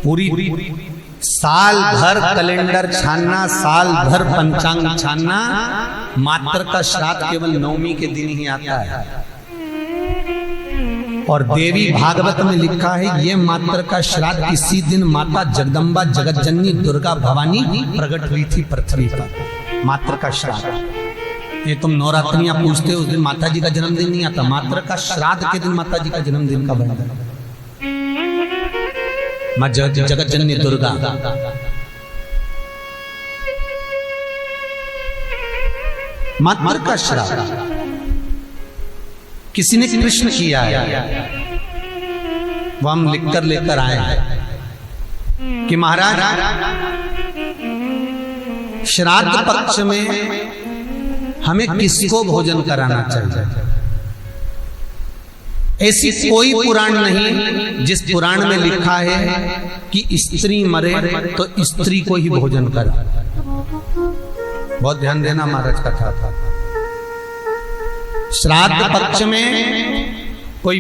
पूरी साल भर कैलेंडर छानना, साल भर पंचांग छानना, मात्र का श्राद्ध केवल नवमी के दिन ही आता है। और देवी भागवत में लिखा है ये मात्र का श्राद्ध इसी दिन माता जगदम्बा जगतजननी दुर्गा भवानी प्रकट हुई थी पृथ्वी पर। मात्र का श्राद्ध, ये तुम नवरात्रियां पूछते हो, उस दिन माता जी का जन्मदिन नहीं आता, मात्र का श्राद्ध के दिन माता जी का जन्मदिन का वर्णन। मां जगतजननी दुर्गा, मात्र का श्राद्ध किसी ने कृष्ण किया है, वो हम लिखकर लेकर आए हैं कि महाराज श्राद्ध पक्ष में हमें किसको भोजन कराना चाहिए। ऐसी कोई पुराण नहीं जिस पुराण में लिखा है कि स्त्री मरे तो स्त्री को ही भोजन करा। बहुत ध्यान देना महाराज कथा था। श्राद्ध पक्ष में कोई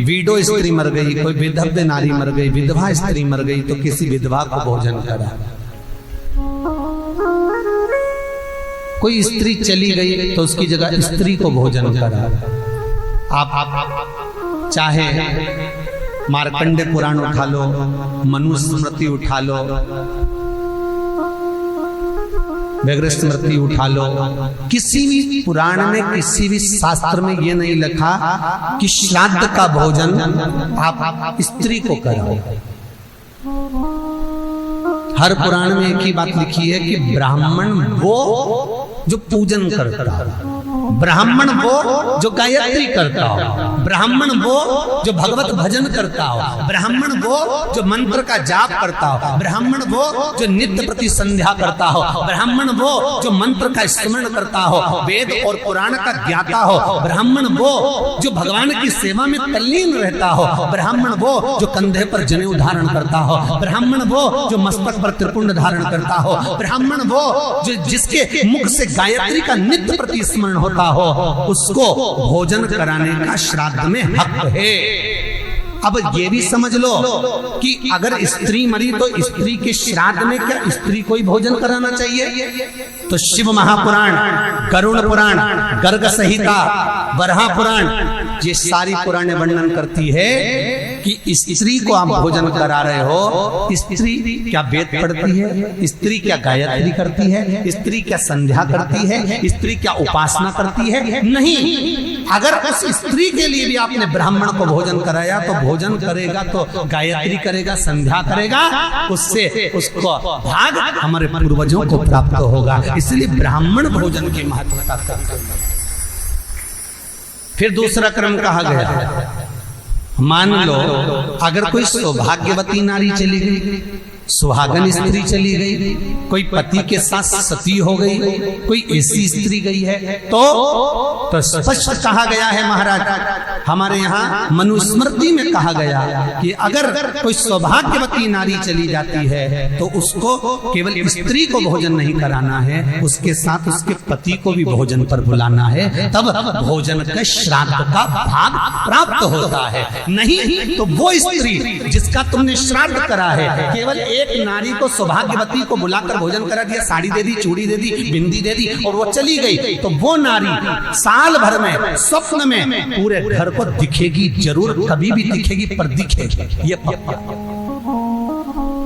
विडो स्त्री मर गई, कोई विधव्य नारी मर गई, विधवा स्त्री मर गई तो किसी विधवा को भोजन करा। कोई स्त्री चली गई तो उसकी जगह स्त्री को भोजन करा। आप चाहे मार्कंडे पुराण उठा लो, मनुस्मृति उठा लो, व्याघ्र स्मृति उठा लो, किसी भी पुराण में किसी भी शास्त्र में यह नहीं लिखा कि श्राद्ध का भोजन आप स्त्री को कराओ। हर पुराण में एक ही बात लिखी है कि ब्राह्मण वो जो पूजन करता है, ब्राह्मण वो जो गायत्री करता हो, ब्राह्मण वो जो भगवत भजन करता हो, ब्राह्मण वो जो मंत्र का जाप करता हो, ब्राह्मण वो जो नित्य प्रति संध्या करता हो, ब्राह्मण वो जो मंत्र का स्मरण करता हो, वेद और पुराण का ज्ञाता हो, ब्राह्मण वो जो भगवान की सेवा में तल्लीन रहता हो, ब्राह्मण वो जो कंधे पर जनेऊ धारण करता हो, ब्राह्मण वो जो मस्तक पर त्रिपुंड धारण करता हो, ब्राह्मण वो जो जिसके मुख से गायत्री का नित्य प्रति स्मरण होता हो, उसको भोजन कराने का श्राद्ध में हक है। अब ये भी समझ लो कि अगर स्त्री मरी तो स्त्री के श्राद्ध में क्या स्त्री को ही भोजन कराना चाहिए? तो शिव महापुराण, गरुड़ पुराण, गर्ग संहिता, बरहा पुराण, ये सारी पुराणे वर्णन करती है कि स्त्री को आप भोजन करा रहे हो। स्त्री क्या वेद पढ़ती है? स्त्री क्या गायत्री करती है? स्त्री क्या संध्या करती है? स्त्री क्या उपासना करती है? नहीं। अगर उस स्त्री के लिए भी आपने ब्राह्मण को भोजन कराया तो भोजन करेगा तो गायत्री करेगा, संध्या करेगा, उससे उसको भाग हमारे पूर्वजों को प्राप्त होगा। इसलिए ब्राह्मण भोजन की महत्वता करते हैं। फिर दूसरा क्रम कहा गया, मान लो अगर कोई सौभाग्यवती नारी चली गई, सुहागन स्त्री चली गई, कोई पति के साथ सती हो गई, कोई ऐसी स्त्री गई है तो स्पष्ट कहा गया है महाराज, हमारे यहाँ मनुस्मृति में कहा गया कि अगर कोई सौभाग्यवती नारी चली जाती है तो उसको केवल स्त्री को भोजन नहीं कराना है, उसके साथ उसके पति को भी भोजन पर बुलाना है, तब भोजन का श्राद्ध का भाग प्राप्त होता है। नहीं तो वो स्त्री जिसका तुमने श्राद्ध करा है, केवल एक नारी को सौभाग्यवती को बुलाकर भोजन करा दिया, साड़ी दे दी, चूड़ी दे दी, बिंदी दे दी और वो चली गई, तो वो नारी साल भर में स्वप्न में पूरे घर को दिखेगी, जरूर कभी भी दिखेगी, पर दिखेगी ये पक्का।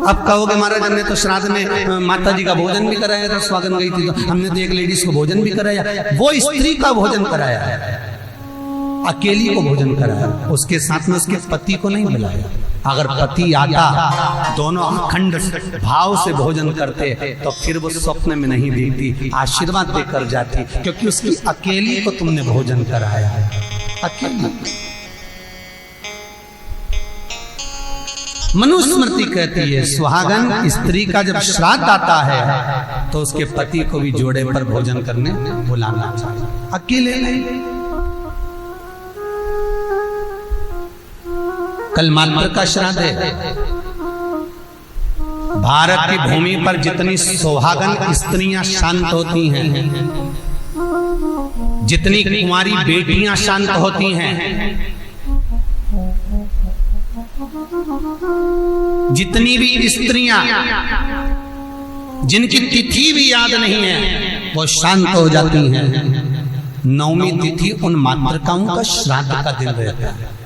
अब कहोगे महाराज हमने तो श्राद्ध में माता जी का भोजन भी कराया था, स्वागन गई थी तो हमने तो एक लेडीज को भोजन भी कराया, वो स्त्री का भोजन कराया, अकेली को भोजन कराया, उसके साथ में उसके पति को नहीं बुलाया। अगर पति आता, दोनों अखंड भाव से भोजन करते तो फिर वो स्वप्न में नहीं दिखती, आशीर्वाद देकर जाती, क्योंकि उसकी अकेली को तुमने भोजन कराया, अकेली। मनुस्मृति कहती है सुहागन स्त्री का जब श्राद्ध आता है तो उसके पति को भी जोड़े पर भोजन करने बुलाना चाहिए, अकेले नहीं। कल मात्र का श्राद्ध है। भारत की भूमि पर जितनी सुहागन स्त्रियां शांत होती हैं, जितनी कुंवारी बेटियां शांत होती हैं, जितनी भी स्त्रियां जिनकी तिथि भी याद नहीं है वो शांत हो जाती हैं। नवमी तिथि उन मातृकाओं का श्राद्ध का दिन रहता है।